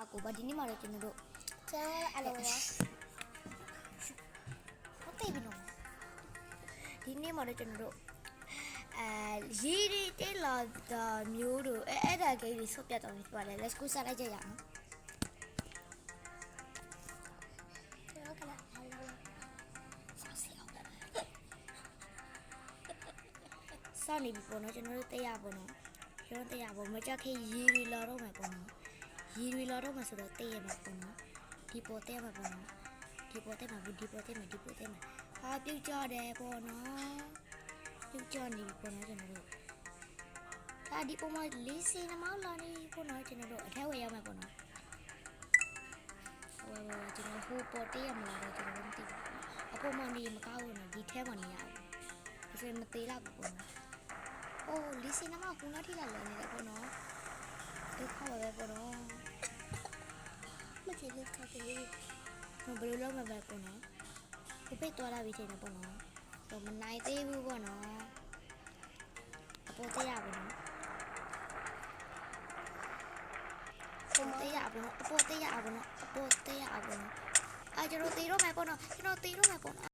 အခုဗဒီနေ့မှာတော့ကျွန်တော်တို့ကျန်အလုံးပါဟုတ်တယ်ပြီနော်ဒီနေ့မှာတော့ကျွန်တော်တို့ရီရီတေးလာတာမျိုးတို့အဲ့ဒါကိစ္စဆွတ်ပြတ်တော်ပြီပါတယ် let's go စလိုက်ကြရအောင်စောင့်နေပြီပေါ့နော်ကျွန်တော်တို့တက်ရပေါ့နော်ကျွန်တော်တက်ရပေါ့မကြက်ခေရီရီလာတော့မယ်ပေါ့နော်ရီရီလာတော့မှဆိုတော့တက်ရမှာပေါ့နော်ဒီပေါ်တက်မှာပေါ့နော်ဒီပေါ်တက်မှာဒီပေါ်တက်မှာဟာပြုတ်ကြတယ်ပေါ့နော်ပြုတ်ကြနေပြီပေါ့နော်ကျွန်တော်တို့ဒါဒီပေါ်မှာလေးစင်းနှမောင်းလာနေပေါ့နော်ကျွန်တော်တို့အထက်ဝယ်ရမှာပေါ့နော်ဟိုကျွန်တော်ဟိုပေါ်တက်ရမှာတော့ကျွန်တော်တို့မသိဘူးအပေါ်မှာနေမကောက်ဘူးနော်ဒီထဲမှာနေရအောင်ဒါဆိုရင်မသေးတော့ဘူးပေါ့နော်အိုးလေးစင်းနှမောင်းကူနာထိလာလဲနေတယ်ပေါ့နော်ဒုက္ခပဲပေါ့နော်မကြည့်လို့ခက်တယ်ဘယ်လိုလုပ်မှာပဲပေါ့နော်ဒီပိတ်သွားလာပြီထင်တယ်ပေါ့နော်တော့မနိုင်သေးဘူးပေါ့နော်အပေါ်သေးရပါတော့အပေါ်သေးရပါတော့အပေါ်သေးရပါတော့အပေါ်သေးရပါတော့ကျွန်တော်သေးတော့မယ်ပေါ့နော်ကျွန်တော်သေးတော့မယ်ပေါ့နော်